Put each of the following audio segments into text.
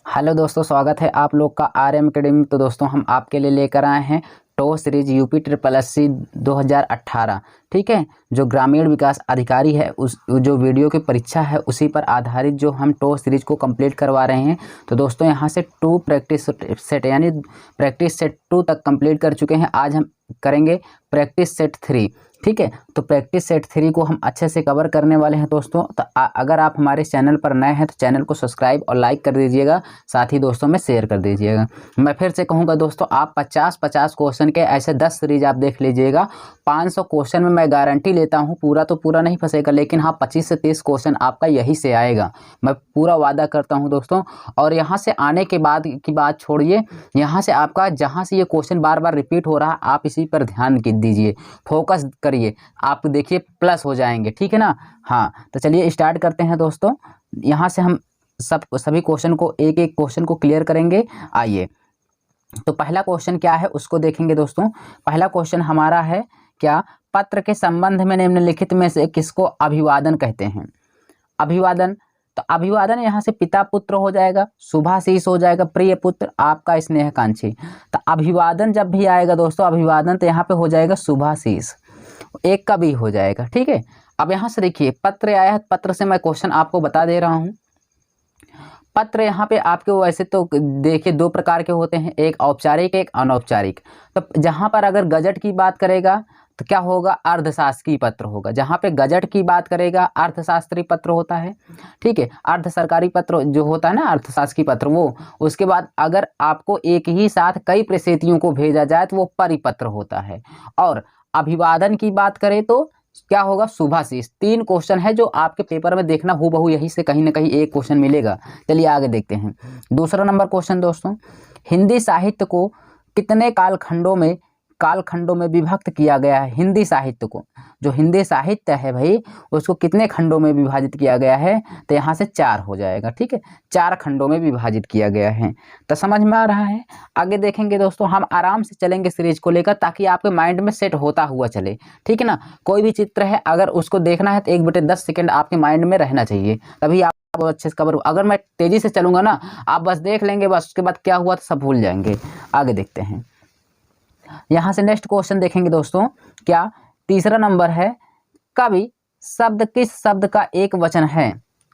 Hello दोस्तों, स्वागत है आप लोग का आरएम एकेडमी। तो दोस्तों हम आपके लिए लेकर आए हैं टो सीरीज यूपी ट्रिपल एससी 2018। ठीक है, जो ग्रामीण विकास अधिकारी है उस जो वीडियो की परीक्षा है उसी पर आधारित जो हम टो सीरीज को कंप्लीट करवा रहे हैं। तो दोस्तों यहाँ से 2 प्रैक्टिस सेट यानी प्रैक्टिस सेट 2 तक कंप्लीट कर चुके हैं। आज हम करेंगे प्रैक्टिस सेट 3। ठीक है, तो प्रैक्टिस सेट 3 को हम अच्छे से कवर करने वाले हैं दोस्तों। तो अगर आप हमारे चैनल पर नए हैं तो चैनल को सब्सक्राइब और लाइक कर दीजिएगा, साथ ही दोस्तों में शेयर कर दीजिएगा। मैं फिर से कहूँगा दोस्तों, आप 50-50 क्वेश्चन के ऐसे 10 सीरीज आप देख लीजिएगा। 500 क्वेश्चन में मैं गारंटी लेता हूँ पूरा तो पूरा नहीं फंसेगा, लेकिन हाँ 25 से 30 क्वेश्चन आपका यही से आएगा, मैं पूरा वादा करता हूँ दोस्तों। और यहाँ से आने के बाद की बात छोड़िए, यहाँ से आपका जहाँ से ये क्वेश्चन बार बार रिपीट हो रहा है आप इसी पर ध्यान दीजिए, फोकस करिए, आप देखिए प्लस हो जाएंगे। ठीक है ना। हाँ तो चलिए स्टार्ट करते हैं दोस्तों। यहाँ से हम सभी क्वेश्चन को एक एक क्वेश्चन को क्लियर करेंगे। आइए, तो पहला क्वेश्चन क्या है उसको देखेंगे दोस्तों। पहला क्वेश्चन हमारा है क्या, पत्र के संबंध में निम्नलिखित में से किसको अभिवादन कहते हैं। अभिवादन, तो अभिवादन यहाँ से पिता पुत्र हो जाएगा, शुभाशीष हो जाएगा, प्रिय पुत्र, आपका स्नेहकांक्षी। तो अभिवादन जब भी आएगा दोस्तों, अभिवादन तो यहाँ पे हो जाएगा शुभाशीष, एक का भी हो जाएगा। ठीक है, अब यहाँ से देखिए पत्र आया है, पत्र से मैं क्वेश्चन आपको बता दे रहा हूँ। पत्र यहाँ पे आपके वैसे तो देखिए 2 प्रकार के होते हैं, एक औपचारिक एक अनौपचारिक। तो जहाँ पर अगर गजट की बात करेगा तो क्या होगा, अर्धशासकीय पत्र होगा। जहाँ पे गजट की बात करेगा अर्थशास्त्री पत्र होता है। ठीक है, अर्ध सरकारी पत्र जो होता है ना, अर्थशासकीय पत्र वो। उसके बाद अगर आपको एक ही साथ कई प्रेषितियों को भेजा जाए तो वो परिपत्र होता है। और अभिवादन की बात करें तो क्या होगा, शुभाशीष। 3 क्वेश्चन है जो आपके पेपर में देखना, हूबहू यही से कहीं ना कहीं एक क्वेश्चन मिलेगा। चलिए आगे देखते हैं। दूसरा नंबर क्वेश्चन दोस्तों, हिंदी साहित्य को कितने कालखंडों में विभक्त किया गया है। हिंदी साहित्य को, जो हिंदी साहित्य है भाई, उसको कितने खंडों में विभाजित किया गया है, तो यहाँ से 4 हो जाएगा। ठीक है, 4 खंडों में विभाजित किया गया है। तो समझ में आ रहा है। आगे देखेंगे दोस्तों, हम आराम से चलेंगे सीरीज को लेकर ताकि आपके माइंड में सेट होता हुआ चले। ठीक है ना, कोई भी चित्र है अगर उसको देखना है तो 1/10 सेकेंड आपके माइंड में रहना चाहिए, तभी आप अच्छे से कवर। अगर मैं तेजी से चलूंगा ना, आप बस देख लेंगे, बस उसके बाद क्या हुआ तो सब भूल जाएंगे। आगे देखते हैं, यहाँ से नेक्स्ट क्वेश्चन देखेंगे दोस्तों। क्या, तीसरा नंबर है, कवि शब्द किस शब्द का एक वचन है।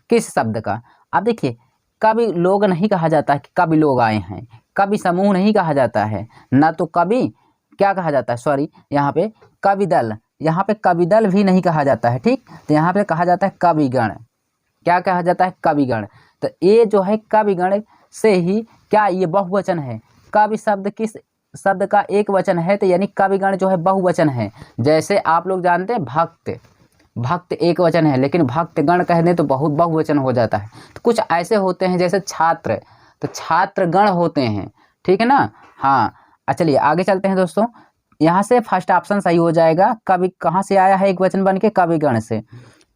किस शब्द का, आप देखिए कवि लोग नहीं कहा जाता है कि कवि लोग आए हैं, कवि समूह नहीं कहा जाता है ना, तो कवि क्या कहा जाता है, सॉरी यहाँ पे कवि दल, यहाँ पे कवि दल भी नहीं कहा जाता है। ठीक, तो यहाँ पे कहा जाता है कविगण। क्या कहा जाता है, कविगण। तो ये जो है कविगण से ही क्या, ये बहुवचन है। कवि शब्द किस शब्द का एक वचन है, तो यानी कविगण जो है बहुवचन है। जैसे आप लोग जानते हैं भक्त, भक्त एक वचन है, लेकिन भक्तगण कह दें तो बहुत बहुवचन हो जाता है। तो कुछ ऐसे होते हैं जैसे छात्र, तो छात्रगण होते हैं। ठीक है ना। हाँ चलिए आगे चलते हैं दोस्तों। यहाँ से फर्स्ट ऑप्शन सही हो जाएगा, कवि कहाँ से आया है एक वचन बन के, कविगण से।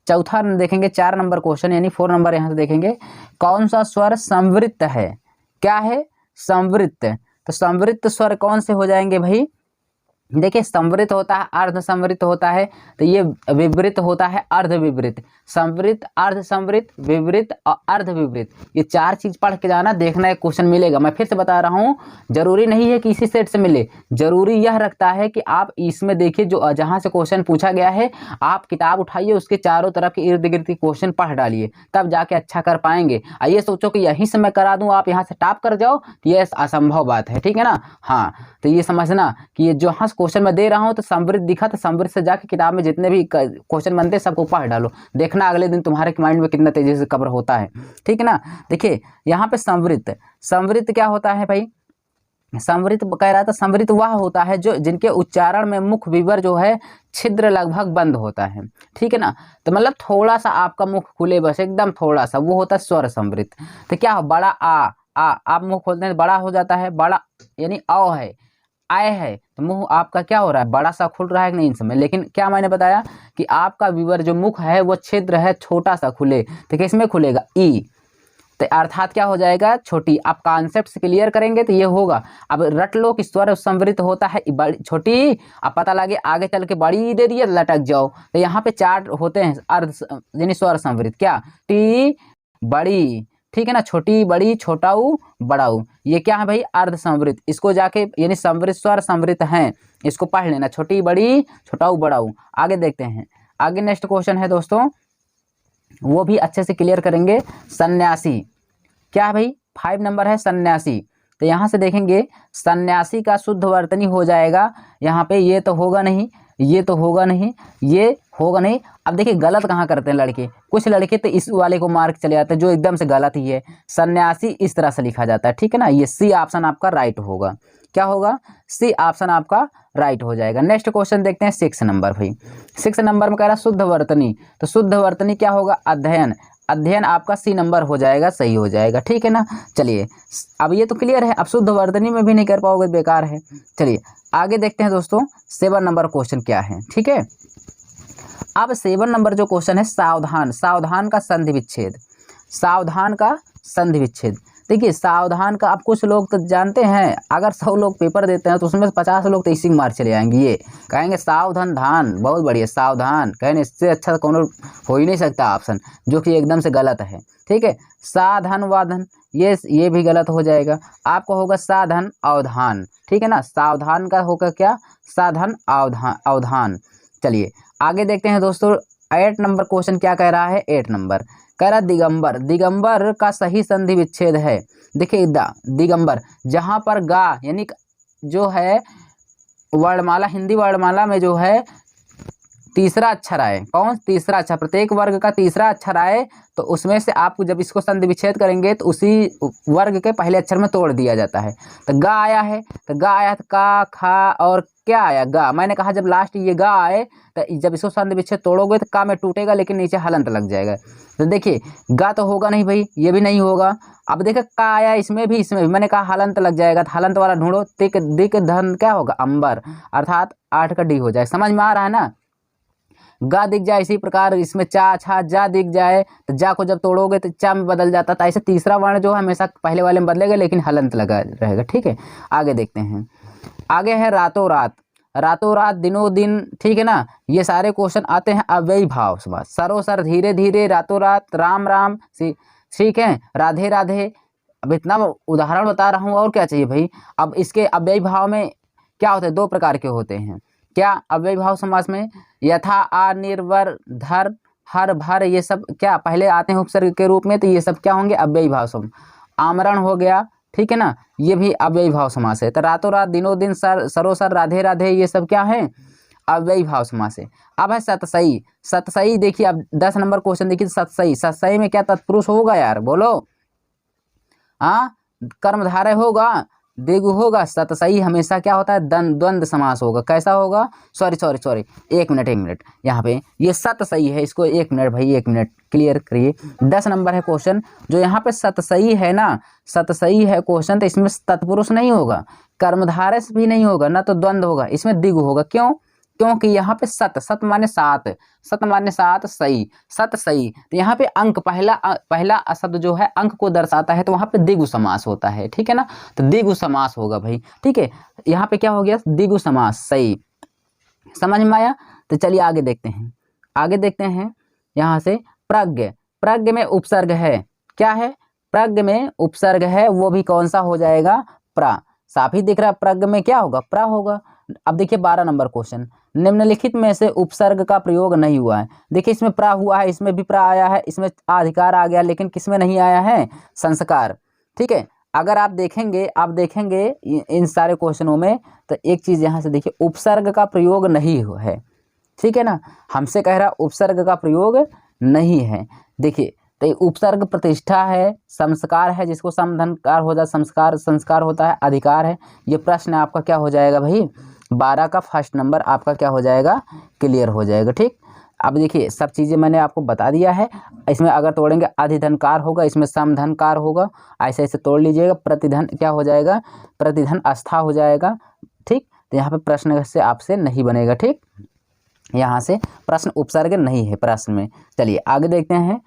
चौथा देखेंगे, 4 नंबर क्वेश्चन यानी 4 नंबर यहाँ से देखेंगे, कौन सा स्वर संवृत्त है। क्या है, संवृत्त। तो संवृत्त स्वर कौन से हो जाएंगे भाई, देखिए संवृत होता है, अर्ध संवृत होता है, तो ये विवृत होता है, अर्ध विवृत। संवृत, अर्ध संवृत, विवृत और अर्ध विवृत, ये 4 चीज पढ़ के जाना, देखना एक क्वेश्चन मिलेगा। मैं फिर से बता रहा हूँ, जरूरी नहीं है कि इसी सेट से मिले, जरूरी यह रखता है कि आप इसमें देखिए जो जहाँ से क्वेश्चन पूछा गया है, आप किताब उठाइए, उसके चारों तरफ के इर्द गिर्द के क्वेश्चन पढ़ डालिए, तब जाके अच्छा कर पाएंगे। ये सोचो कि यहीं से मैं करा दूँ, आप यहाँ से टॉप कर जाओ, तो ये असंभव बात है। ठीक है ना। हाँ तो ये समझना कि ये जो क्वेश्चन मैं दे रहा हूं तो समृद्ध दिखा, तो समृद्ध से जाके किताब में जितने भी क्वेश्चन बनते हैं सबको पढ़ डालो, देखना अगले दिन तुम्हारे माइंड में कितना तेजी से कवर होता है। ठीक है ना। देखिए यहाँ पे समृद्ध, समृद्ध क्या होता है भाई, समृद्ध कह रहा था, समृद्ध वह होता है जो जिनके उच्चारण में मुख विवर जो है छिद्र लगभग बंद होता है। ठीक है ना, तो मतलब थोड़ा सा आपका मुख खुले, बस एकदम थोड़ा सा, वो होता है स्वर समृद्ध। तो क्या हो, बड़ा आ आप मुंह खोलते हैं बड़ा हो जाता है, बड़ा यानी अ है, आए है, तो मुंह आपका क्या हो रहा है, बड़ा सा खुल रहा है कि नहीं इन समय। लेकिन क्या मैंने बताया कि आपका विवर जो मुख है वो छिद्र है, छोटा सा खुले, तो किसमें खुलेगा, ई। तो अर्थात क्या हो जाएगा, छोटी। आप कॉन्सेप्ट क्लियर करेंगे तो ये होगा। अब रट लो कि स्वर संवृत होता है छोटी, अब पता लगे आगे चल के बड़ी दे दिए लटक जाओ। तो यहाँ पे 4 होते हैं अर्ध यानी स्वर संवृत, क्या, टी बड़ी, ठीक है ना, छोटी बड़ी छोटाऊ बड़ाऊ, ये क्या है भाई, अर्ध संवृत। इसको जाके यानी संवृत स्वर संवृत हैं, इसको पढ़ लेना, छोटी बड़ी छोटाऊ बड़ाऊ। आगे देखते हैं, आगे नेक्स्ट क्वेश्चन है दोस्तों, वो भी अच्छे से क्लियर करेंगे। सन्यासी क्या है भाई, 5 नंबर है सन्यासी। तो यहाँ से देखेंगे सन्यासी का शुद्ध वर्तनी हो जाएगा यहाँ पे, ये तो होगा नहीं, ये तो होगा नहीं, ये होगा नहीं। अब देखिए गलत कहाँ करते हैं लड़के, कुछ लड़के तो इस वाले को मार्क चले जाते हैं जो एकदम से गलत ही है। सन्यासी इस तरह से लिखा जाता है, ठीक है ना, ये सी ऑप्शन आपका राइट होगा। क्या होगा, सी ऑप्शन आपका राइट हो जाएगा। नेक्स्ट क्वेश्चन देखते हैं 6 नंबर भाई। 6 नंबर में कह रहा है शुद्ध वर्तनी, तो शुद्ध वर्तनी क्या होगा, अध्ययन। अध्ययन आपका सी नंबर हो जाएगा, सही हो जाएगा, ठीक है ना। चलिए अब ये तो क्लियर है, अब शुद्ध वर्तनी में भी नहीं कर पाओगे, बेकार है। चलिए आगे देखते हैं दोस्तों 7 नंबर क्वेश्चन क्या है, ठीक है। अब 7 नंबर जो क्वेश्चन है, सावधान। सावधान का संधि विच्छेद, सावधान का संधि विच्छेद। देखिए सावधान का, आप कुछ लोग तो जानते हैं, अगर 100 लोग पेपर देते हैं तो उसमें 50 लोग तो इसी मार चले आएंगे, ये कहेंगे सावधान धान, बहुत बढ़िया सावधान, कहेंगे इससे अच्छा कोनो हो ही नहीं सकता ऑप्शन, जो कि एकदम से गलत है, ठीक है। साधन वाधन, ये भी गलत हो जाएगा, आपको होगा साधन अवधान, ठीक है ना। सावधान का होगा क्या, साधन अवधान। चलिए आगे देखते हैं दोस्तों 8 नंबर क्वेश्चन क्या कह रहा है। 8 नंबर कह रहा दिगंबर। दिगंबर का सही संधि विच्छेद है, देखिए दिगंबर, जहाँ पर गा यानी जो है वर्णमाला, हिंदी वर्णमाला में जो है तीसरा अक्षर आए, कौन, तीसरा अक्षर, प्रत्येक वर्ग का तीसरा अक्षर आए, तो उसमें से आप जब इसको संधि विच्छेद करेंगे तो उसी वर्ग के पहले अक्षर में तोड़ दिया जाता है। तो गा आया है, तो गा आया तो का खा और क्या आया, गा। मैंने कहा जब लास्ट ये गा आए तो जब इसको संधि विच्छेद तोड़ोगे तो का में टूटेगा, लेकिन नीचे हलंत लग जाएगा। तो देखिए गा तो होगा नहीं भाई, ये भी नहीं होगा। अब देखिए का आया, इसमें भी मैंने कहा हलंत लग जाएगा, तो हलंत वाला ढूंढो। तिक दिक धन क्या होगा, अंबर, अर्थात 8 का डी हो जाए। समझ में आ रहा है ना, गा दिख जाए, इसी प्रकार इसमें चा छा जा दिख जाए, तो जा को जब तोड़ोगे तो चा में बदल जाता था। ऐसे तीसरा वर्ण जो है हमेशा पहले वाले में बदलेगा, लेकिन हलंत लगा रहेगा, ठीक है। आगे देखते हैं, आगे है रातों रात। रातों रात, दिनों दिन, ठीक है ना। ये सारे क्वेश्चन आते हैं अव्ययी भाव समास, सरोसर, धीरे धीरे, रातों रात, राम राम, ठीक है, राधे राधे। अब इतना उदाहरण बता रहा हूँ, और क्या चाहिए भाई। अब इसके अव्ययी भाव में क्या होते हैं, 2 प्रकार के होते हैं। क्या अव्ययी भाव समास में, यथा, आ, निर्भर, धर, हर, भर, ये सब क्या पहले आते हैं उपसर्ग के रूप में, तो ये सब क्या होंगे, अव्ययी भाव समास। आमरण हो गया, ठीक है ना, ये भी अव्ययी भाव समास है। तो रातों रात, दिनों दिन, सरोसर, राधे राधे, ये सब क्या है, अव्ययी भाव समास है। अब है सतसई। सतसई देखिए, अब 10 नंबर क्वेश्चन देखिए, सतसई। सतसई में क्या तत्पुरुष होगा यार, बोलो, हाँ, कर्मधारय होगा, देगु होगा। सतसई हमेशा क्या होता है, द्वंद्व समास होगा। कैसा होगा, सॉरी, एक मिनट, यहाँ पे ये सतसई है, इसको 1 मिनट भाई, 1 मिनट क्लियर करिए। 10 नंबर है क्वेश्चन, जो यहाँ पे सतसई है ना, सतसई है क्वेश्चन, तो इसमें तत्पुरुष नहीं होगा, कर्मधारय भी नहीं होगा ना, तो द्वंद्व होगा, इसमें दिगु होगा। क्यों, क्योंकि यहाँ पे सत माने 7, सत माने 7, सही, सत सही। तो यहाँ पे अंक पहला शब्द जो है अंक को दर्शाता है, तो वहाँ पे द्विगु समास होता है, ठीक है ना। तो द्विगु समास होगा भाई, ठीक है। यहाँ पे क्या हो गया, द्विगु समास, सही, समझ में आया। तो चलिए आगे देखते हैं, आगे देखते हैं यहाँ से प्रज्ञ। प्रज्ञ में उपसर्ग है, क्या है, प्रज्ञ में उपसर्ग है, वो भी कौन सा हो जाएगा, प्रा। साफ ही दिख रहा है, प्रज्ञ में क्या होगा, प्रा होगा। अब देखिए 12 नंबर क्वेश्चन, निम्नलिखित में से उपसर्ग का प्रयोग नहीं हुआ है। देखिए इसमें प्रा हुआ है, इसमें भी प्रा आया है, इसमें अधिकार आ गया, लेकिन किसमें नहीं आया है, संस्कार, ठीक है। अगर आप देखेंगे इन सारे क्वेश्चनों में, तो एक चीज यहाँ से देखिए, उपसर्ग का प्रयोग नहीं है, ठीक है ना। हमसे कह रहा उपसर्ग का प्रयोग नहीं है। देखिए तो ये उपसर्ग प्रतिष्ठा है, संस्कार है, जिसको समधनकार हो जाए, संस्कार होता है, अधिकार है। ये प्रश्न आपका क्या हो जाएगा भाई, 12 का फर्स्ट नंबर आपका क्या हो जाएगा, क्लियर हो जाएगा, ठीक। अब देखिए सब चीज़ें मैंने आपको बता दिया है। इसमें अगर तोड़ेंगे अधिधनकार होगा, इसमें समधनकार होगा, ऐसे ऐसे तोड़ लीजिएगा। प्रतिधन क्या हो जाएगा, प्रतिधन आस्था हो जाएगा, ठीक। तो यहाँ पे प्रश्न से आपसे नहीं बनेगा, ठीक, यहाँ से प्रश्न उपसर्ग नहीं है प्रश्न में। चलिए आगे देखते हैं,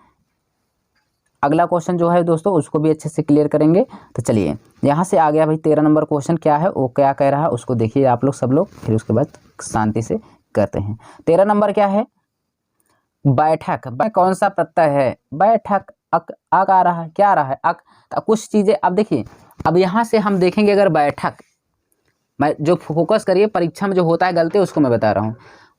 अगला क्वेश्चन जो है दोस्तों उसको भी अच्छे से क्लियर करेंगे। तो चलिए यहाँ से आ गया भाई 13 नंबर क्वेश्चन, क्या है वो क्या कह रहा है उसको देखिए आप लोग, सब लोग, फिर उसके बाद शांति से करते हैं। 13 नंबर क्या है, बैठक। कौन सा प्रत्यय है, बैठक, अक, अक आ रहा है, क्या आ रहा है, अक। तो कुछ चीज़ें अब देखिए, अब यहाँ से हम देखेंगे अगर बैठक, मैं जो फोकस करिए परीक्षा में जो होता है गलती उसको मैं बता रहा हूँ।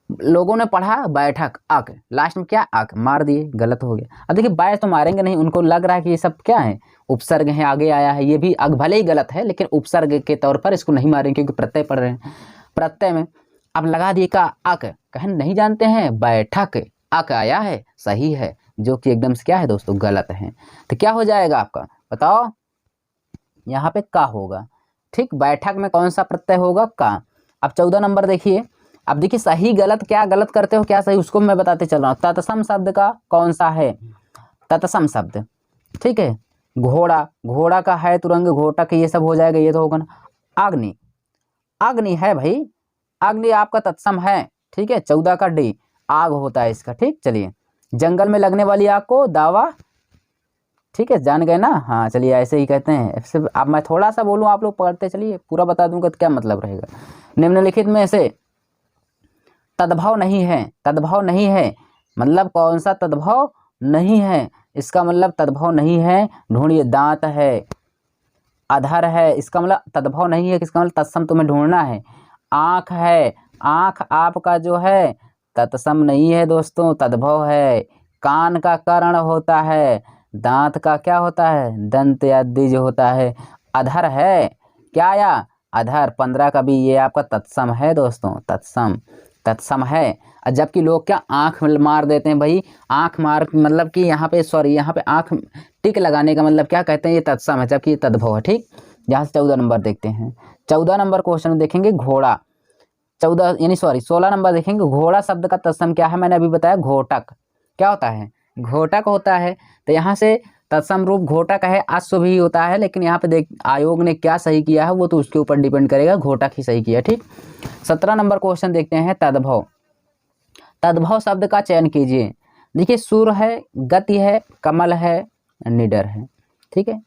लोगों ने पढ़ा बैठक अक, लास्ट में क्या अक मार दिए, गलत हो गया। अब देखिए बाय तो मारेंगे नहीं, उनको लग रहा है कि ये सब क्या है, उपसर्ग है, आगे आया है, ये भी अक भले ही गलत है लेकिन उपसर्ग के तौर पर इसको नहीं मारेंगे क्योंकि प्रत्यय पढ़ रहे हैं। प्रत्यय में अब लगा दिए का अक, कहें नहीं जानते हैं बैठक अक आया है, सही है, जो कि एकदम से क्या है दोस्तों, गलत है। तो क्या हो जाएगा आपका बताओ, यहाँ पे का होगा। ठीक, बैठक में कौन सा प्रत्यय होगा, का। अब 14 नंबर देखिए, अब देखिए सही गलत, क्या गलत करते हो क्या सही, उसको मैं बताते चल रहा हूँ। तत्सम शब्द का कौन सा है, तत्सम शब्द, ठीक है। घोड़ा, घोड़ा का है तुरंग, घोटक, ये सब हो जाएगा, ये तो होगा ना। अग्नि, अग्नि है भाई, अग्नि आपका तत्सम है, ठीक है। 14 का डी, आग होता है इसका, ठीक। चलिए, जंगल में लगने वाली आग को दावा, ठीक है, जान गए ना। हाँ चलिए, ऐसे ही कहते हैं। सिर्फ अब मैं थोड़ा सा बोलूँ, आप लोग पढ़ते चलिए, पूरा बता दूंगा तो क्या मतलब रहेगा। निम्नलिखित में से तद्भव नहीं है, तद्भव नहीं है मतलब कौन सा तद्भव नहीं है, इसका मतलब तद्भव नहीं है, ढूंढिए। दांत है, अधर है, इसका मतलब तद्भव नहीं है, किसका मतलब तत्सम तुम्हें ढूंढना है। आँख है, आँख आपका जो है तत्सम नहीं है दोस्तों, तद्भव है। कान का कर्ण होता है, दांत का क्या होता है, दंत या द्विज होता है। अधर है, क्या आया, अधर। 15 का भी ये आपका तत्सम है दोस्तों, तत्सम, तत्सम है। और जबकि लोग क्या आँख मार देते हैं भाई, आँख मार मतलब कि यहाँ पे सॉरी, यहाँ पे आँख टिक लगाने का मतलब क्या कहते हैं, ये तत्सम है, जबकि ये तद्भव है, ठीक। यहाँ से 14 नंबर देखते हैं। 14 नंबर क्वेश्चन में देखेंगे घोड़ा, 14 यानी सॉरी 16 नंबर देखेंगे। घोड़ा शब्द का तत्सम क्या है, मैंने अभी बताया घोटक, क्या होता है, घोटक होता है। तो यहाँ से तत्सम रूप घोटक है, अश्व भी होता है, लेकिन यहाँ पे देख आयोग ने क्या सही किया है वो तो उसके ऊपर डिपेंड करेगा, घोटक ही सही किया, ठीक। 17 नंबर क्वेश्चन देखते हैं, तद्भव, तद्भव शब्द का चयन कीजिए। देखिए सुर है, गति है, कमल है, निडर है, ठीक है।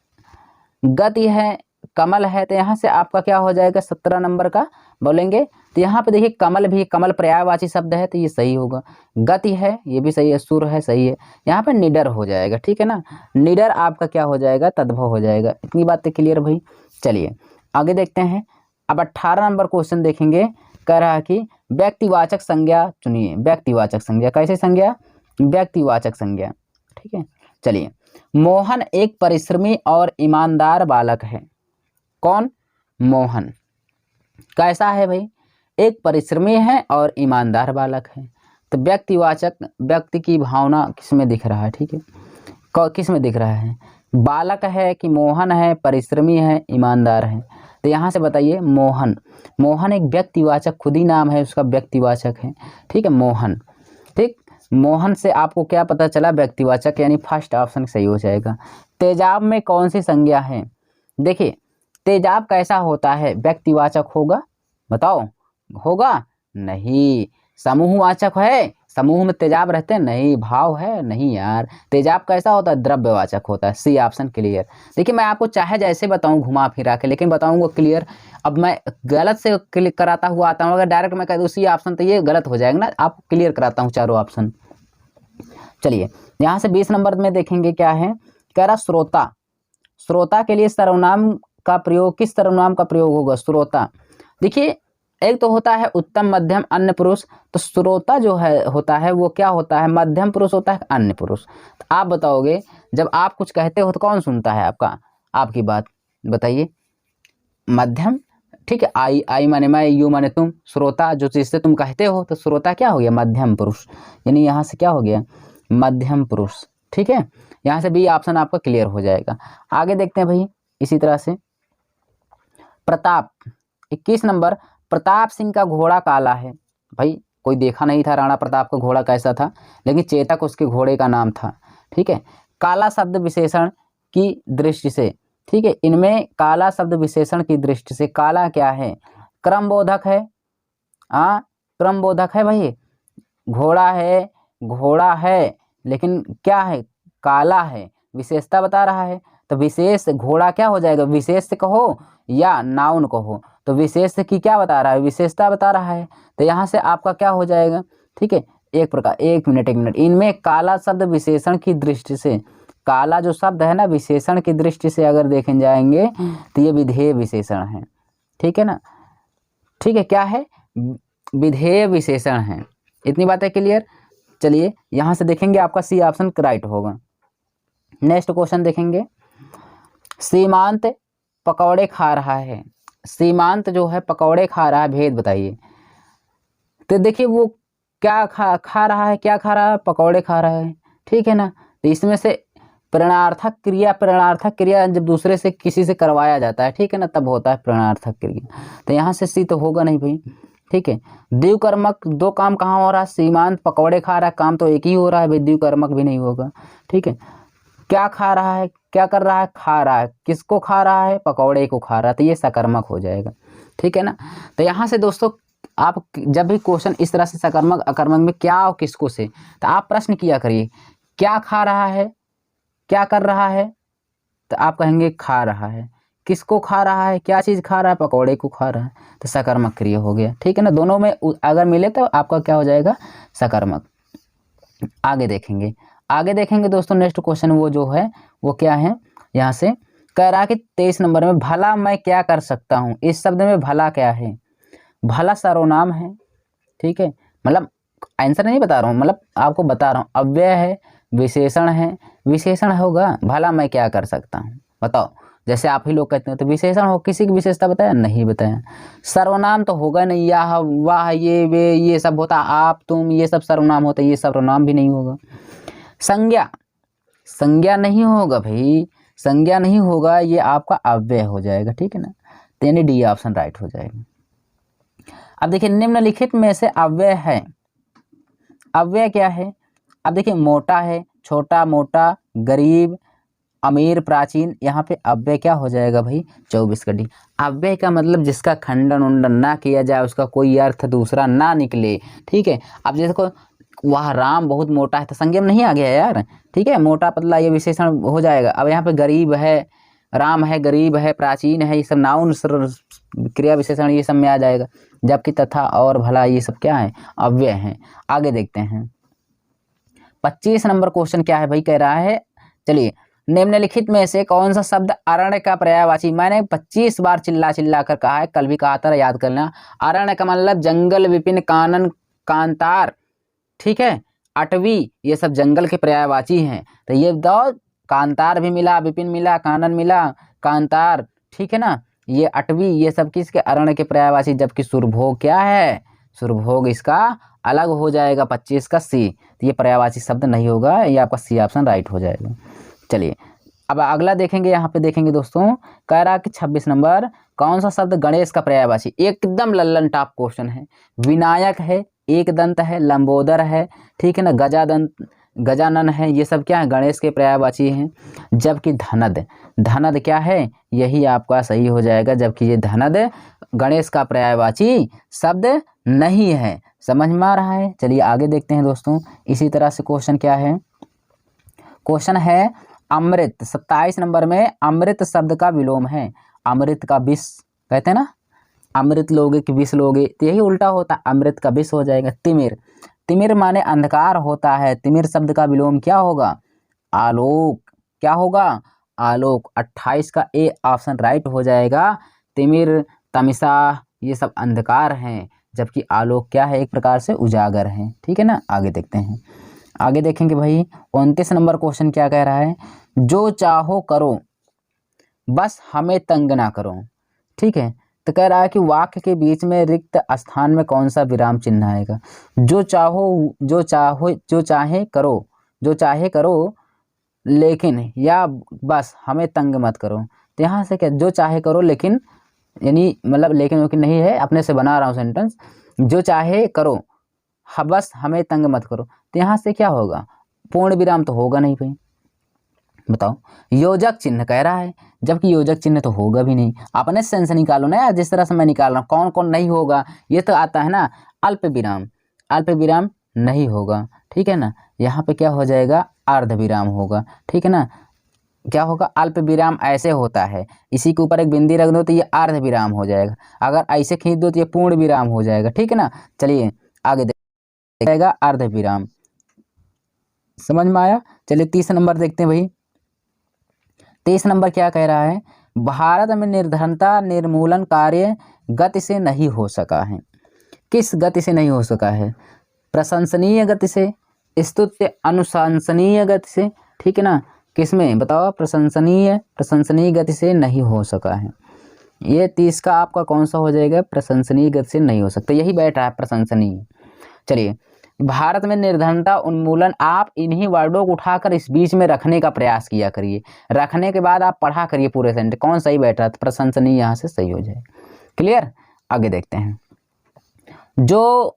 गति है, कमल है, तो यहाँ से आपका क्या हो जाएगा, 17 नंबर का बोलेंगे। तो यहाँ पे देखिए कमल भी, कमल पर्यायवाची शब्द है तो ये सही होगा। गति है, ये भी सही है, सुर है, सही है। यहाँ पे निडर हो जाएगा, ठीक है ना। निडर आपका क्या हो जाएगा, तद्भव हो जाएगा। इतनी बातें क्लियर भाई। चलिए आगे देखते हैं। अब 18 नंबर क्वेश्चन देखेंगे, कह रहा है कि व्यक्तिवाचक संज्ञा चुनिए। व्यक्तिवाचक संज्ञा, कैसे संज्ञा, व्यक्तिवाचक संज्ञा, ठीक है। चलिए, मोहन एक परिश्रमी और ईमानदार बालक है। कौन, मोहन कैसा है भाई, एक परिश्रमी है और ईमानदार बालक है। तो व्यक्तिवाचक, व्यक्ति की भावना किसमें दिख रहा है, ठीक है, किस में दिख रहा है, बालक है कि मोहन है, परिश्रमी है, ईमानदार है। तो यहाँ से बताइए मोहन, मोहन एक व्यक्तिवाचक, खुद ही नाम है उसका, व्यक्तिवाचक है, ठीक है, मोहन, ठीक। मोहन से आपको क्या पता चला, व्यक्तिवाचक, यानी फर्स्ट ऑप्शन सही हो जाएगा। तेजाब में कौन सी संज्ञा है, देखिए तेजाब कैसा होता है, व्यक्तिवाचक होगा, बताओ होगा, नहीं। समूहवाचक है, समूह में तेजाब रहते हैं, नहीं। भाव है, नहीं यार। तेजाब कैसा होता है, द्रव्यवाचक होता है, सी ऑप्शन क्लियर। देखिए मैं आपको चाहे जैसे बताऊं घुमा फिरा के, लेकिन बताऊंगा क्लियर। अब मैं गलत से क्लिक कराता हुआ आता हूँ, अगर डायरेक्ट मैं कह दूँ सी ऑप्शन तो ये गलत हो जाएगा ना, आप क्लियर कराता हूँ चारों ऑप्शन। चलिए यहाँ से 20 नंबर में देखेंगे क्या है, कह रहा श्रोता, श्रोता के लिए सर्वनाम का प्रयोग, किस सर्वनाम का प्रयोग होगा, श्रोता। देखिए एक तो होता है उत्तम मध्यम अन्य पुरुष, तो श्रोता जो है होता है वो क्या होता है, मध्यम पुरुष होता है, अन्य पुरुष। तो आप बताओगे जब आप कुछ कहते हो तो कौन सुनता है आपका, आपकी बात बताइए, मध्यम, ठीक है। आई, आई माने मैं, यू माने तुम, श्रोता जो चीज़ से तुम कहते हो, तो श्रोता क्या हो गया, मध्यम पुरुष, यानी यहाँ से क्या हो गया, मध्यम पुरुष, ठीक है। यहाँ से बी ऑप्शन आपका क्लियर हो जाएगा। आगे देखते हैं भाई, इसी तरह से प्रताप, 21 नंबर, प्रताप सिंह का घोड़ा काला है। भाई कोई देखा नहीं था राणा प्रताप का घोड़ा कैसा था, लेकिन चेतक उसके घोड़े का नाम था, ठीक है। काला शब्द विशेषण की दृष्टि से, ठीक है, इनमें काला शब्द विशेषण की दृष्टि से काला क्या है, क्रमबोधक है, हाँ क्रमबोधक है भाई। घोड़ा है, घोड़ा है, लेकिन क्या है, काला है, विशेषता बता रहा है। तो विशेष घोड़ा क्या हो जाएगा, विशेष कहो या नाउन कहो, तो विशेष की क्या बता रहा है, विशेषता बता रहा है। तो यहाँ से आपका क्या हो जाएगा, ठीक है। एक प्रकार, एक मिनट, इनमें काला शब्द विशेषण की दृष्टि से काला जो शब्द है ना, विशेषण की दृष्टि से अगर देखे जाएंगे तो ये विधेय विशेषण है, ठीक है ना। ठीक है, क्या है, विधेय विशेषण है। इतनी बातें क्लियर। चलिए यहाँ से देखेंगे आपका सी ऑप्शन राइट होगा। नेक्स्ट क्वेश्चन देखेंगे, सीमांत पकौड़े खा रहा है। सीमांत जो है पकौड़े खा रहा है, भेद बताइए। तो देखिए वो क्या खा रहा है, क्या खा रहा है, पकौड़े खा रहा है, ठीक है ना। तो इसमें से प्रणयार्थक क्रिया जब दूसरे से किसी से करवाया जाता है, ठीक है ना, तब होता है प्रणयार्थक क्रिया। तो यहाँ से सी तो होगा नहीं भाई, ठीक है। द्विकर्मक दो काम कहाँ हो रहा है, सीमांत पकौड़े खा रहा है, काम तो एक ही हो रहा है भाई, द्विकर्मक भी नहीं होगा, ठीक है। क्या खा रहा है, क्या कर रहा है, खा रहा है, किसको खा रहा है, पकौड़े को खा रहा है, तो ये सकर्मक हो जाएगा, ठीक है ना। तो यहाँ से दोस्तों आप जब भी क्वेश्चन इस तरह से सकर्मक अकर्मक में क्या और किसको से, तो आप प्रश्न किया करिए, क्या खा रहा है, क्या कर रहा है, तो आप कहेंगे खा रहा है। किसको खा रहा है, क्या चीज़ खा रहा है, पकौड़े को खा रहा है, तो सकर्मक क्रिया हो गया, ठीक है ना। दोनों में अगर मिले तो आपका क्या हो जाएगा, सकर्मक। आगे देखेंगे दोस्तों नेक्स्ट क्वेश्चन वो जो है वो क्या है, यहाँ से कह रहा है कि 23 नंबर में भला मैं क्या कर सकता हूँ। इस शब्द में भला क्या है, भला सर्वनाम है, ठीक है। मतलब आंसर नहीं बता रहा हूँ, मतलब आपको बता रहा हूँ, अव्यय है, विशेषण है, विशेषण होगा। भला मैं क्या कर सकता हूँ, बताओ। जैसे आप ही लोग कहते हैं तो विशेषण हो, किसी की विशेषता बताया, नहीं बताया। सर्वनाम तो होगा नहीं, या वाह ये वे ये सब होता, आप तुम ये सब सर्वनाम होता, ये सर्वनाम भी नहीं होगा। संज्ञा नहीं होगा भाई, संज्ञा नहीं होगा, ये आपका अव्यय हो जाएगा, ठीक है ना। तो यानी डी ऑप्शन राइट हो जाएगा। अब देखिए निम्नलिखित में से अव्यय है, अव्यय क्या है। अब देखिए मोटा है, छोटा, मोटा, गरीब, अमीर, प्राचीन, यहाँ पे अव्यय क्या हो जाएगा भाई, 24 का डी। अव्यय का मतलब जिसका खंडन उंडन ना किया जाए, उसका कोई अर्थ दूसरा ना निकले, ठीक है। अब जैसे को वह राम बहुत मोटा है, तो संज्ञा में नहीं आ गया यार, ठीक है। मोटा पतला ये विशेषण हो जाएगा। अब यहाँ पे गरीब है, राम है, गरीब है, प्राचीन है, ये सब नाउन क्रिया विशेषण ये सब में आ जाएगा। जबकि तथा और भला ये सब क्या है, अव्यय हैं। आगे देखते हैं 25 नंबर क्वेश्चन क्या है भाई, कह रहा है, चलिए निम्नलिखित में से कौन सा शब्द अरण्य का पर्यायवाची। मैंने 25 बार चिल्ला कर कहा है, कल भी कहा था, याद कर लेना। अरण्य का मतलब जंगल, विपिन, कानन, कांतार, ठीक है, अटवी, ये सब जंगल के पर्यायवाची हैं। तो ये दो, कांतार भी मिला, विपिन मिला, कानन मिला, कांतार, ठीक है ना, ये अटवी, ये सब किसके, अरण्य के पर्यायवाची। जबकि सुरभोग क्या है, सुरभोग इसका अलग हो जाएगा, 25 का सी। तो ये पर्यायवाची शब्द नहीं होगा, ये आपका सी ऑप्शन राइट हो जाएगा। चलिए अब अगला देखेंगे, यहाँ पे देखेंगे दोस्तों, कह रहा कि 26 नंबर कौन सा शब्द गणेश का पर्यायवाची। एकदम लल्लन टॉप क्वेश्चन है। विनायक है, एक दंत है, लंबोदर है, ठीक है ना, गजानन है, ये सब क्या है, गणेश के पर्यायवाची हैं। जबकि धनद, धनद क्या है, यही आपका सही हो जाएगा। जबकि ये धनद गणेश का पर्यायवाची शब्द नहीं है। समझ में आ रहा है। चलिए आगे देखते हैं दोस्तों। इसी तरह से क्वेश्चन क्या है, क्वेश्चन है अमृत। 27 नंबर में अमृत शब्द का विलोम है। अमृत का विष कहते हैं ना, अमृत लोगे कि विष लोगे, तो यही उल्टा होता, अमृत का विष हो जाएगा। तिमिर, तिमिर माने अंधकार होता है। तिमिर शब्द का विलोम क्या होगा, आलोक। क्या होगा, आलोक। 28 का ए ऑप्शन राइट हो जाएगा। तिमिर, तमिसा, ये सब अंधकार हैं, जबकि आलोक क्या है, एक प्रकार से उजागर है, ठीक है ना। आगे देखते हैं, आगे देखेंगे भाई 29 नंबर क्वेश्चन क्या कह रहा है, जो चाहो करो बस हमें तंग ना करो, ठीक है। तो कह रहा है कि वाक्य के बीच में रिक्त स्थान में कौन सा विराम चिन्ह आएगा। जो चाहे करो, जो चाहे करो लेकिन, या बस हमें तंग मत करो। तो यहाँ से क्या, जो चाहे करो लेकिन, यानी मतलब लेकिन नहीं है, अपने से बना रहा हूँ सेंटेंस। जो चाहे करो, बस हमें तंग मत करो, तो यहाँ से क्या होगा, पूर्ण विराम तो होगा नहीं भाई, बताओ। योजक चिन्ह कह रहा है, जबकि योजक चिन्ह तो होगा भी नहीं। अपने सेंस निकालो ना यार, जिस तरह से मैं निकाल रहा हूँ, कौन कौन नहीं होगा, ये तो आता है ना। अल्प विराम, अल्प विराम नहीं होगा, ठीक है ना। यहाँ पे क्या हो जाएगा, अर्ध विराम होगा, ठीक है ना। क्या होगा, अल्प विराम ऐसे होता है, इसी के ऊपर एक बिंदी रख दो तो ये अर्ध विराम हो जाएगा। अगर ऐसे खींच दो तो ये पूर्ण विराम हो जाएगा, ठीक है ना। चलिए आगे देखेगा, अर्ध विराम। समझ में आया। चलिए 30 नंबर देखते हैं भाई। 23 नंबर क्या कह रहा है, भारत में निर्धनता निर्मूलन कार्य गति से नहीं हो सका है। किस गति से नहीं हो सका है? प्रशंसनीय गति से, स्तुत्य अनुशंसनीय गति से, ठीक है ना, किसमें बताओ? प्रशंसनीय गति से नहीं हो सका है। ये 30 का आपका कौन सा हो जाएगा? प्रशंसनीय गति से नहीं हो सकता, यही बैठ रहा है प्रशंसनीय। चलिए, भारत में निर्धनता उन्मूलन, आप इन्हीं वर्डों को उठाकर इस बीच में रखने का प्रयास किया करिए, रखने के बाद आप पढ़ा करिए पूरे सेंटेंस कौन सही बैठ रहा है, तो प्रशंसनीय यहाँ से सही हो जाए। क्लियर? आगे देखते हैं। जो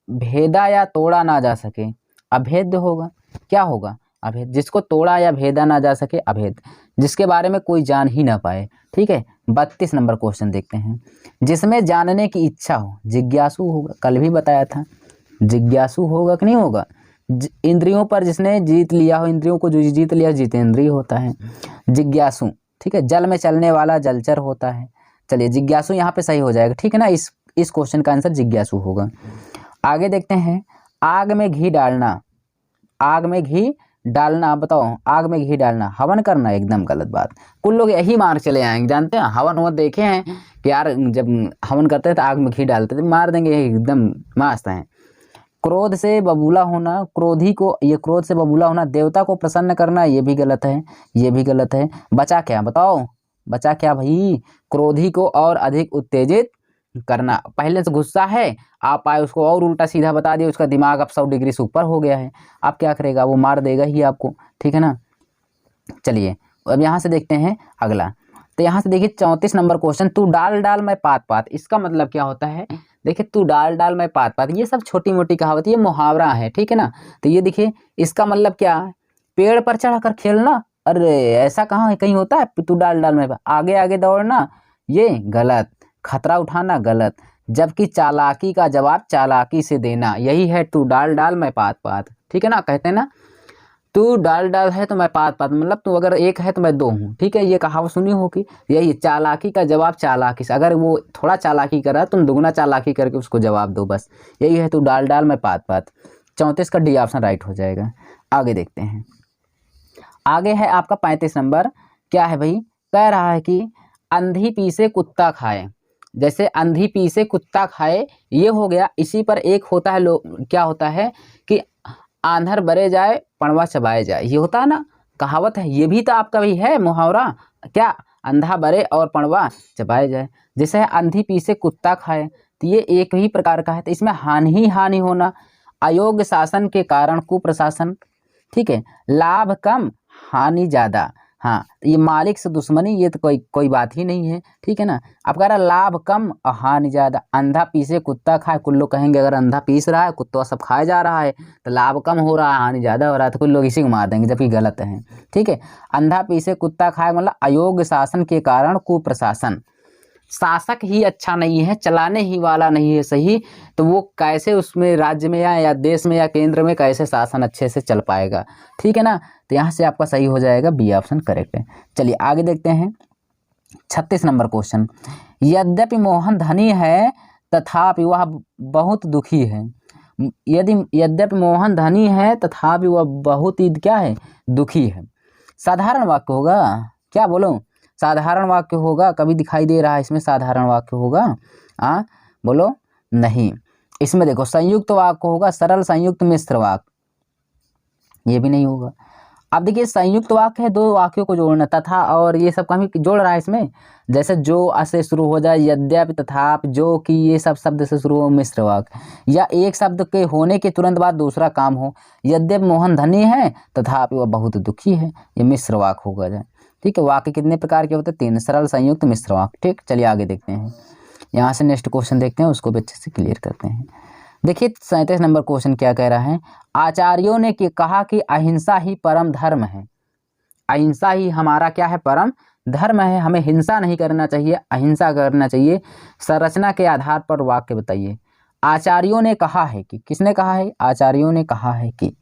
भेदा या तोड़ा ना जा सके अभेद्य होगा। क्या होगा? अभेद। जिसको तोड़ा या भेदा ना जा सके अभेद, जिसके बारे में कोई जान ही ना पाए। ठीक है, 32 नंबर क्वेश्चन देखते हैं। जिसमें जानने की इच्छा हो, जिज्ञासु होगा। कल भी बताया था, जिज्ञासु होगा कि नहीं होगा? इंद्रियों पर जिसने जीत लिया हो, इंद्रियों को जो जीत लिया जितेंद्रिय होता है जिज्ञासु। ठीक है, जल में चलने वाला जलचर होता है। चलिए, जिज्ञासु यहाँ पे सही हो जाएगा। ठीक है ना, इस क्वेश्चन का आंसर जिज्ञासु होगा। आगे देखते हैं। आग में घी डालना, आग में घी डालना, बताओ आग में घी डालना, हवन करना, एकदम गलत बात। कुल लोग यही मार चले आएंगे, जानते हैं हवन वो देखे हैं कि यार जब हवन करते हैं तो आग में घी डालते थे, मार देंगे, एकदम मस्त हैं। क्रोध से बबूला होना, क्रोधी को, ये क्रोध से बबूला होना, देवता को प्रसन्न करना, ये भी गलत है, ये भी गलत है। बचा क्या बताओ? बचा क्या भाई? क्रोधी को और अधिक उत्तेजित करना। पहले से गुस्सा है, आप आए उसको और उल्टा सीधा बता दिए, उसका दिमाग अब 100 डिग्री से ऊपर हो गया है, आप क्या करेगा? वो मार देगा ही आपको। ठीक है ना। चलिए, अब यहाँ से देखते हैं अगला। तो यहाँ से देखिए 34 नंबर क्वेश्चन, तू डाल डाल मैं पात पात, इसका मतलब क्या होता है? देखिए, तू डाल डाल मैं पात पात, ये सब छोटी मोटी कहावत, ये मुहावरा है। ठीक है ना। तो ये देखिए, इसका मतलब क्या है? पेड़ पर चढ़कर खेलना, अरे ऐसा कहाँ है, कहीं होता है? तू डाल डाल मैं आगे आगे दौड़ना, ये गलत। खतरा उठाना, गलत। जबकि चालाकी का जवाब चालाकी से देना, यही है तू डाल डाल मैं पात पात। ठीक है ना, कहते हैं ना, तू डाल डाल है तो मैं पात पात, मतलब तू अगर एक है तो मैं दो हूँ। ठीक है, ये कहावत सुनी होगी। यही चालाकी का जवाब चालाकी से, अगर वो थोड़ा चालाकी कर रहा है तुम दुगना चालाकी करके उसको जवाब दो, बस यही है तू डाल डाल मैं पात पात। 34 का डी ऑप्शन राइट हो जाएगा। आगे देखते हैं। आगे है आपका 35 नंबर। क्या है भाई? कह रहा है कि अंधी पीसे कुत्ता खाए, जैसे अंधी पीसे कुत्ता खाए, ये हो गया। इसी पर एक होता है क्या होता है कि आंधर बरे जाए पणवा चबाए जाए, ये होता है ना, कहावत है। ये भी तो आपका भी है मुहावरा, क्या? अंधा बरे और पणवा चबाए जाए। जैसे है अंधी पीसे कुत्ता खाए, तो ये एक ही प्रकार का है। तो इसमें हानि ही हानि होना, अयोग्य शासन के कारण कुप्रशासन। ठीक है, लाभ कम हानि ज़्यादा। हाँ, ये मालिक से दुश्मनी, ये तो कोई बात ही नहीं है। ठीक है ना। अब कह रहा लाभ कम और हानि ज़्यादा। अंधा पीसे कुत्ता खाए, कुल लोग कहेंगे अगर अंधा पीस रहा है, कुत्ता सब खाया जा रहा है तो लाभ कम हो रहा है हानि ज़्यादा हो रहा है, तो कुल लोग इसी को मार देंगे, जबकि गलत है। ठीक है, अंधा पीसे कुत्ता खाए मतलब अयोग्य शासन के कारण कुप्रशासन। शासक ही अच्छा नहीं है, चलाने ही वाला नहीं है सही, तो वो कैसे उसमें राज्य में या देश में या केंद्र में कैसे शासन अच्छे से चल पाएगा? ठीक है ना। तो यहाँ से आपका सही हो जाएगा, बी ऑप्शन करेक्ट है। चलिए आगे देखते हैं। 36 नंबर क्वेश्चन, यद्यपि मोहन धनी है तथापि वह बहुत दुखी है। यद्यपि मोहन धनी है तथापि वह बहुत ही क्या है? दुखी है। साधारण वाक्य होगा क्या? बोलो, साधारण वाक्य होगा? कभी दिखाई दे रहा है इसमें साधारण वाक्य होगा? बोलो नहीं। इसमें देखो संयुक्त वाक्य होगा, सरल संयुक्त मिश्र वाक्य, ये भी नहीं होगा। अब देखिए, संयुक्त वाक्य है, दो वाक्यों को जोड़ना, तथा और ये सब कभी जोड़ रहा है इसमें। जैसे जो से शुरू हो जाए, यद्यपि तथापि जो कि, ये सब शब्द से शुरू हो मिश्र वाक्य। या एक शब्द के होने के तुरंत बाद दूसरा काम हो, यद्यपि मोहन धनी है तथापि वह बहुत दुखी है, ये मिश्र वाक्य होगा जाए। ठीक है, वाक्य कितने प्रकार के होते हैं? 3, सरल संयुक्त मिश्र वाक्य। ठीक, चलिए आगे देखते हैं। यहाँ से नेक्स्ट क्वेश्चन देखते हैं, उसको भी अच्छे से क्लियर करते हैं। देखिए 37 नंबर क्वेश्चन क्या कह रहा है? आचार्यों ने कहा कि अहिंसा ही परम धर्म है। अहिंसा ही हमारा क्या है? परम धर्म है। हमें हिंसा नहीं करना चाहिए, अहिंसा करना चाहिए। संरचना के आधार पर वाक्य बताइए। आचार्यों ने कहा है कि, किसने कहा है? आचार्यों ने कहा है कि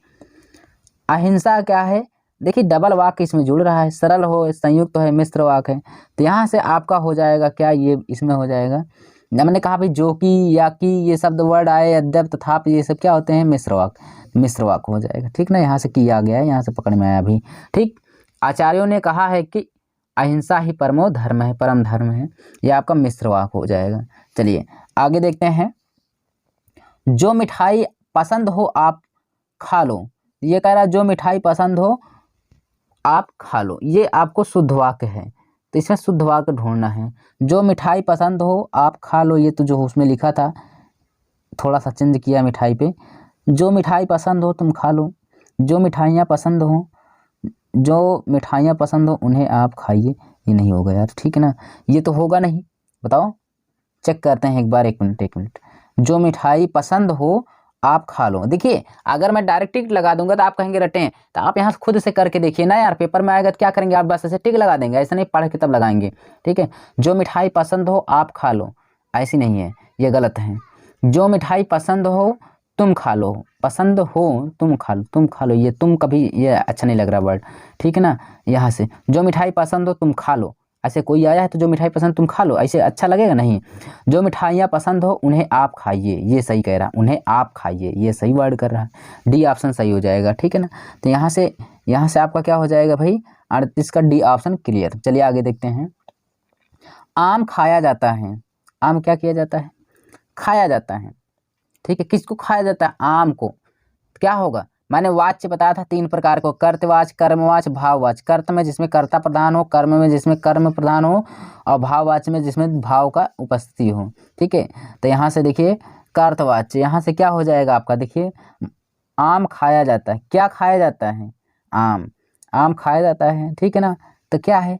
अहिंसा क्या है? देखिए डबल वाक्य इसमें जुड़ रहा है, सरल हो, संयुक्त है, मिश्र वाक्य है। तो यहाँ से आपका हो जाएगा क्या? ये इसमें हो जाएगा, हमने कहा भाई जो कि या कि ये शब्द वर्ड आए, यद्यप तथापि, ये सब क्या होते हैं? मिश्र वाक्य, मिश्र वाक्य हो जाएगा। ठीक ना, यहाँ से किया गया है, यहाँ से पकड़ में आया अभी। ठीक, आचार्यों ने कहा है कि अहिंसा ही परमो धर्म है, परम धर्म है। यह आपका मिश्र वाक्य हो जाएगा। चलिए आगे देखते हैं। जो मिठाई पसंद हो आप खा लो, ये कह रहा है जो मिठाई पसंद हो आप खा लो, ये आपको शुद्ध वाक्य है, तो इसमें शुद्ध वाक्य ढूंढना है। जो मिठाई पसंद हो आप खा लो, ये तो जो उसमें लिखा था थोड़ा सा चेंज किया मिठाई पे। जो मिठाई पसंद हो तुम खा लो, जो मिठाइयाँ पसंद हो, जो मिठाइयाँ पसंद हो उन्हें आप खाइए, ये नहीं होगा यार, ठीक है ना, ये तो होगा नहीं। बताओ, चेक करते हैं एक बार, एक मिनट। जो मिठाई पसंद हो आप खा लो। देखिए अगर मैं डायरेक्ट टिक लगा दूंगा तो आप कहेंगे रटें, तो आप यहाँ खुद से करके देखिए ना यार, पेपर में आएगा तो क्या करेंगे आप, बस ऐसे टिक लगा देंगे, ऐसा नहीं पढ़ के तब लगाएंगे, ठीक है। जो मिठाई पसंद हो आप खा लो, ऐसी नहीं है, ये गलत है। जो मिठाई पसंद हो तुम खा लो, पसंद हो तुम खा लो, तुम खा लो, ये तुम कभी, ये अच्छा नहीं लग रहा वर्ड, ठीक है ना। यहाँ से जो मिठाई पसंद हो तुम खा लो, ऐसे कोई आया है तो जो मिठाई पसंद तुम खा लो, ऐसे अच्छा लगेगा नहीं। जो मिठाइयाँ पसंद हो उन्हें आप खाइए, ये सही कह रहा, उन्हें आप खाइए, ये सही वर्ड कर रहा है। डी ऑप्शन सही हो जाएगा, ठीक है ना। तो यहाँ से आपका क्या हो जाएगा भाई, 38 का डी ऑप्शन क्लियर। चलिए आगे देखते हैं। आम खाया जाता है, आम क्या किया जाता है, खाया जाता है, ठीक है। किसको खाया जाता है, आम को। क्या होगा, मैंने वाच्य बताया था 3 प्रकार को, कर्तवाच्य, कर्मवाच्य, भाववाच्य। कर्त में जिसमें कर्ता प्रधान हो, कर्म में जिसमें कर्म प्रधान हो, और भाववाच्य में जिसमें भाव का उपस्थिति हो, ठीक है। तो यहाँ से देखिए कर्तवाच्य, यहाँ से क्या हो जाएगा आपका, देखिए आम खाया जाता है, क्या खाया जाता है, आम खाया जाता है, ठीक है ना। तो क्या है,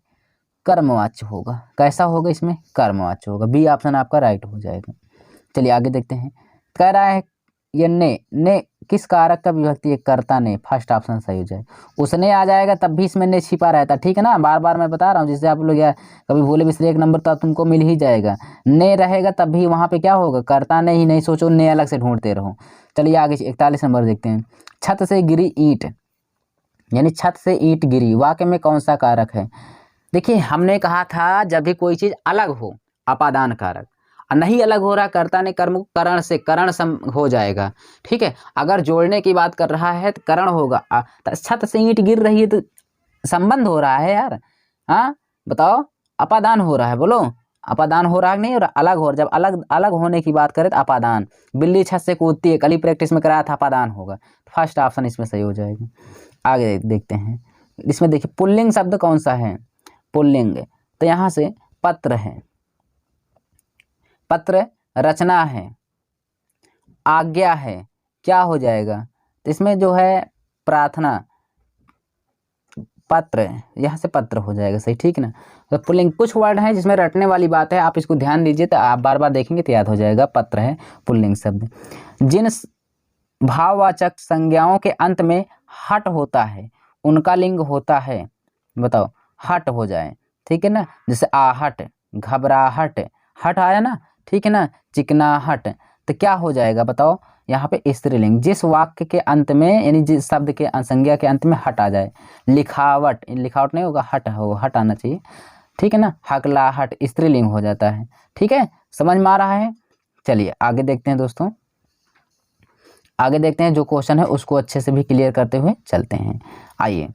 कर्मवाच्य होगा। कैसा होगा, इसमें कर्मवाच्य होगा। बी ऑप्शन आपका राइट हो जाएगा। चलिए आगे देखते हैं। कह रहा है ये ने किस कारक का विभक्ति है, कर्ता ने, फर्स्ट ऑप्शन सही हो जाए। उसने आ जाएगा तब भी इसमें ने छिपा रहता, ठीक है ना, बार बार मैं बता रहा हूँ, जिससे आप लोग यार कभी बोले भी 1 नंबर तो तुमको मिल ही जाएगा। ने रहेगा तब भी वहाँ पे क्या होगा, कर्ता ने ही, नहीं सोचो ने अलग से ढूंढते रहो। चलिए आगे 41 नंबर देखते हैं। छत से गिरी ईंट, यानी छत से ईंट गिरी, वाक्य में कौन सा कारक है। देखिए हमने कहा था जब भी कोई चीज़ अलग हो अपादान कारक, नहीं अलग हो रहा कर्ता ने कर्म को करण से, करण सम हो जाएगा, ठीक है। अगर जोड़ने की बात कर रहा है तो करण होगा। तो छत से ईंट गिर रही है तो संबंध हो रहा है यार, हाँ बताओ, अपादान हो रहा है, बोलो अपादान हो रहा है नहीं, और अलग हो, जब अलग अलग होने की बात करें तो अपादान। बिल्ली छत से कूदती है, कल ही प्रैक्टिस में कराया था, अपादान होगा। फर्स्ट ऑप्शन इसमें सही हो जाएगा। आगे देखते हैं। इसमें देखिए पुल्लिंग शब्द कौन सा है, पुल्लिंग, तो यहाँ से पत्र है, पत्र रचना है, आज्ञा है, क्या हो जाएगा, तो इसमें जो है प्रार्थना, पत्र, यहाँ से पत्र हो जाएगा सही, ठीक है ना। तो पुल्लिंग, कुछ वर्ड हैं जिसमें रटने वाली बात है, आप इसको ध्यान दीजिए तो आप बार बार देखेंगे तो याद हो जाएगा। पत्र है पुल्लिंग शब्द। जिन भाववाचक संज्ञाओं के अंत में हट होता है उनका लिंग होता है, बताओ, हट हो जाए, ठीक है ना। जैसे आहट, घबराहट, हट आया ना, ठीक है ना, चिकनाहट, तो क्या हो जाएगा बताओ, यहाँ पे स्त्रीलिंग। जिस वाक्य के अंत में, यानी जिस शब्द के संज्ञा के अंत में हट आ जाए। लिखावट, लिखावट नहीं होगा, हट होगा, हट आना चाहिए, ठीक है ना। हकलाहट स्त्रीलिंग हो जाता है, ठीक है, समझ में आ रहा है। चलिए आगे देखते हैं दोस्तों, आगे देखते हैं, जो क्वेश्चन है उसको अच्छे से भी क्लियर करते हुए चलते हैं। आइए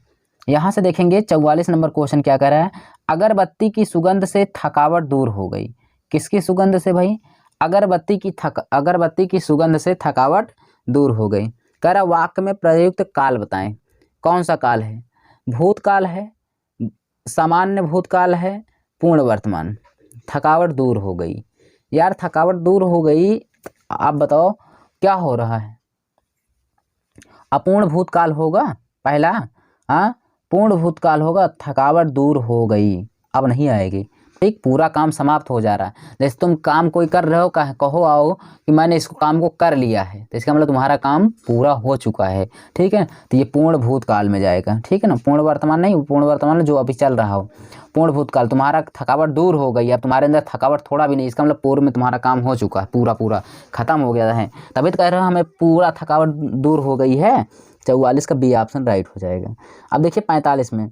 यहाँ से देखेंगे 44 नंबर क्वेश्चन क्या कह रहा है। अगरबत्ती की सुगंध से थकावट दूर हो गई, किसकी सुगंध से भाई, अगरबत्ती की सुगंध से थकावट दूर हो गई। कह रहा वाक्य में प्रयुक्त काल बताएं, कौन सा काल है, भूतकाल है, सामान्य भूतकाल है, पूर्ण वर्तमान। थकावट दूर हो गई, यार थकावट दूर हो गई, आप बताओ क्या हो रहा है, अपूर्ण भूतकाल होगा पहला, हाँ पूर्ण भूतकाल होगा, थकावट दूर हो गई, अब नहीं आएगी, ठीक, पूरा काम समाप्त हो जा रहा है। जैसे तुम काम कोई कर रहे हो, कहो आओ कि मैंने इस काम को कर लिया है, तो इसका मतलब तुम्हारा काम पूरा हो चुका है, ठीक है। तो ये पूर्ण भूतकाल में जाएगा, ठीक है ना, पूर्ण वर्तमान नहीं, पूर्ण वर्तमान जो अभी चल रहा हो। पूर्ण भूतकाल, तुम्हारा थकावट दूर हो गई, अब तुम्हारे अंदर थकावट थोड़ा भी नहीं, इसका मतलब पूर्व में तुम्हारा काम हो चुका है, पूरा खत्म हो गया है, तभी तो कह रहे हो हमें पूरा थकावट दूर हो गई है। 44 का बी ऑप्शन राइट हो जाएगा। अब देखिए 45 में,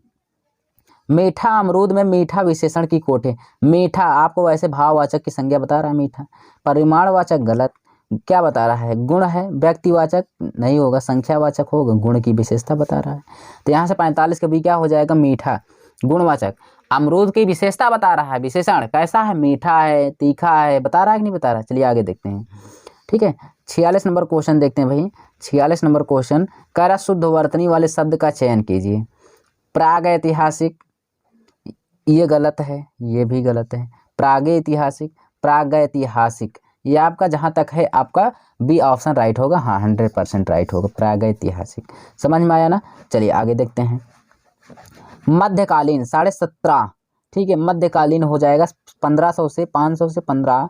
मीठा अमरूद में मीठा विशेषण की कोट है। मीठा आपको वैसे भाववाचक की संज्ञा बता रहा है, मीठा परिमाणवाचक गलत, क्या बता रहा है, गुण है, व्यक्तिवाचक नहीं होगा, संख्यावाचक होगा, गुण की विशेषता बता रहा है। तो यहाँ से 45 का बी क्या हो जाएगा, मीठा, गुणवाचक। अमरूद की विशेषता बता रहा है, विशेषण कैसा है, मीठा है, तीखा है, बता रहा है कि नहीं बता रहा। चलिए आगे देखते हैं। ठीक है, 46 नंबर क्वेश्चन देखते हैं भाई। 46 नंबर क्वेश्चन कह रहा शुद्ध वर्तनी वाले शब्द का चयन कीजिए। प्रागैतिहासिक, ये गलत है, ये भी गलत है। प्रागैतिहासिक, प्रागैतिहासिक, ये आपका जहाँ तक है आपका बी ऑप्शन राइट होगा। हाँ 100% राइट होगा, प्रागैतिहासिक। समझ में आया ना। चलिए आगे देखते हैं। मध्यकालीन 17.5, ठीक है, मध्यकालीन हो जाएगा 1500 से 500 से 15,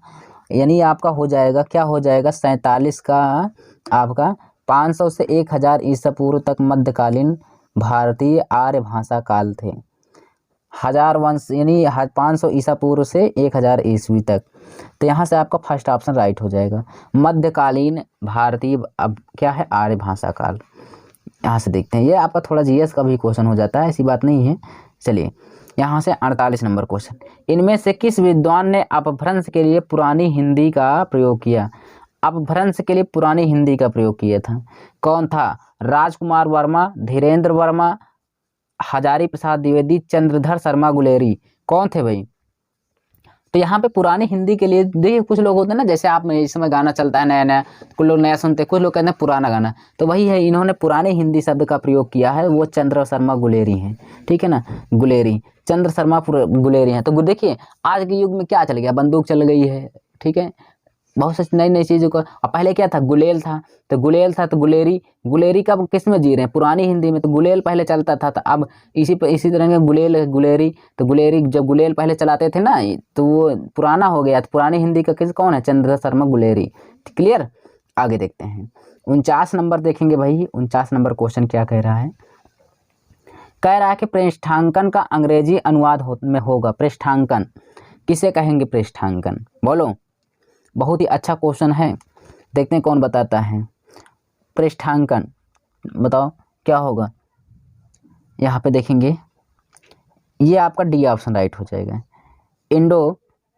यानी आपका हो जाएगा, क्या हो जाएगा, 47 का आपका 500 से 1000 ईसा पूर्व तक मध्यकालीन भारतीय आर्य भाषा काल थे। 1000 वंश यानी 500 ईसा पूर्व से 1000 ईस्वी तक। तो यहाँ से आपका फर्स्ट ऑप्शन राइट हो जाएगा, मध्यकालीन भारतीय अब क्या है, आर्य भाषा काल। यहाँ से देखते हैं, ये आपका थोड़ा जीएस का भी क्वेश्चन हो जाता है, ऐसी बात नहीं है। चलिए यहाँ से 48 नंबर क्वेश्चन, इनमें से किस विद्वान ने अपभ्रंश के लिए पुरानी हिंदी का प्रयोग किया। अपभ्रंश के लिए पुरानी हिंदी का प्रयोग किया था, कौन था। राजकुमार वर्मा, धीरेन्द्र वर्मा, हजारी प्रसाद द्विवेदी, चंद्रधर शर्मा गुलेरी, कौन थे भाई। तो यहाँ पे पुरानी हिंदी के लिए देखिए, कुछ लोग होते हैं ना, जैसे आप में इस समय गाना चलता है नया नया, कुछ लोग नया सुनते हैं, कुछ लोग कहते हैं पुराना गाना, तो वही है, इन्होंने पुराने हिंदी शब्द का प्रयोग किया है, वो चंद्र शर्मा गुलेरी हैं। ठीक है ना, गुलेरी, चंद्र शर्मा गुलेरी हैं। तो देखिए आज के युग में क्या चल गया, बंदूक चल गई है, ठीक है, बहुत सी नई नई चीज़ों को। और पहले क्या था, गुलेल था, तो गुलेल था, तो गुलेरी, गुलेरी कब किस में जी रहे हैं, पुरानी हिंदी में। तो गुलेल पहले चलता था, तो अब इसी तरह के गुलेल गुलेरी, तो गुलेरी जब गुलेल पहले चलाते थे ना, तो वो पुराना हो गया। तो पुरानी हिंदी का किस कौन है, चंद्र शर्मा गुलेरी। क्लियर। आगे देखते हैं 49 नंबर देखेंगे भाई। 49 नंबर क्वेश्चन क्या कह रहा है, कह रहा है कि पृष्ठांकन का अंग्रेजी अनुवाद में होगा। पृष्ठांकन किसे कहेंगे, पृष्ठांकन बोलो। बहुत ही अच्छा क्वेश्चन है, देखते हैं कौन बताता है। पृष्ठांकन बताओ क्या होगा। यहाँ पे देखेंगे, ये आपका डी ऑप्शन राइट हो जाएगा,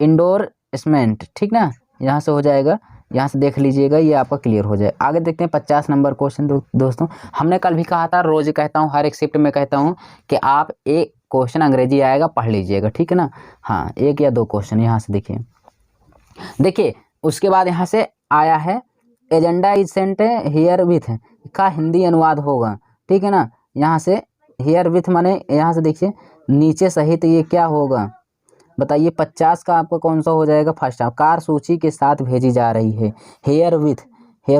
इंडोर्समेंट। ठीक ना, यहाँ से हो जाएगा, यहाँ से देख लीजिएगा, ये आपका क्लियर हो जाए। आगे देखते हैं 50 नंबर क्वेश्चन। दोस्तों हमने कल भी कहा था, रोज कहता हूँ, हर एक शिफ्ट में कहता हूँ कि आप एक क्वेश्चन अंग्रेजी आएगा पढ़ लीजिएगा। ठीक है ना, हाँ 1 या 2 क्वेश्चन। यहाँ से देखिए उसके बाद यहाँ से आया है, agenda is sent here with का हिंदी अनुवाद होगा। ठीक है ना, यहाँ से हियर विथ माने, यहाँ से देखिए नीचे सहित, ये क्या होगा बताइए। 50 का आपका कौन सा हो जाएगा, फर्स्ट ऑप्शन, कार सूची के साथ भेजी जा रही है। हेयर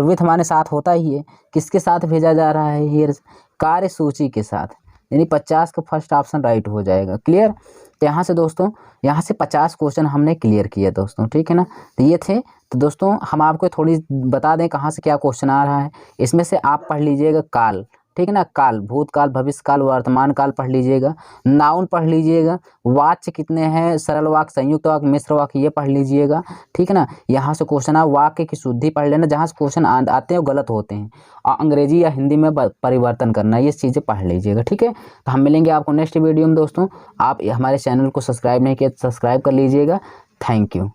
विथ माने साथ होता ही है, किसके साथ भेजा जा रहा है, हेयर, कार्य सूची के साथ, यानी 50 का फर्स्ट ऑप्शन राइट हो जाएगा। क्लियर। तो यहाँ से दोस्तों, यहाँ से 50 क्वेश्चन हमने क्लियर किया दोस्तों। ठीक है ना, तो ये थे। तो दोस्तों हम आपको थोड़ी बता दें कहाँ से क्या क्वेश्चन आ रहा है। इसमें से आप पढ़ लीजिएगा काल, ठीक है ना, काल, भूतकाल, भविष्यकाल, वर्तमान काल पढ़ लीजिएगा। नाउन पढ़ लीजिएगा। वाक्य कितने हैं, सरल वाक्य, संयुक्त वाक्य, मिश्र वाक्य, ये पढ़ लीजिएगा। ठीक है ना, यहाँ से क्वेश्चन आ, वाक्य की शुद्धि पढ़ लेना, जहाँ से क्वेश्चन आते हैं वो गलत होते हैं, और अंग्रेजी या हिंदी में परिवर्तन करना, ये चीज़ें पढ़ लीजिएगा। ठीक है, तो हम मिलेंगे आपको नेक्स्ट वीडियो में दोस्तों। आप हमारे चैनल को सब्सक्राइब नहीं किया तो सब्सक्राइब कर लीजिएगा। Thank you.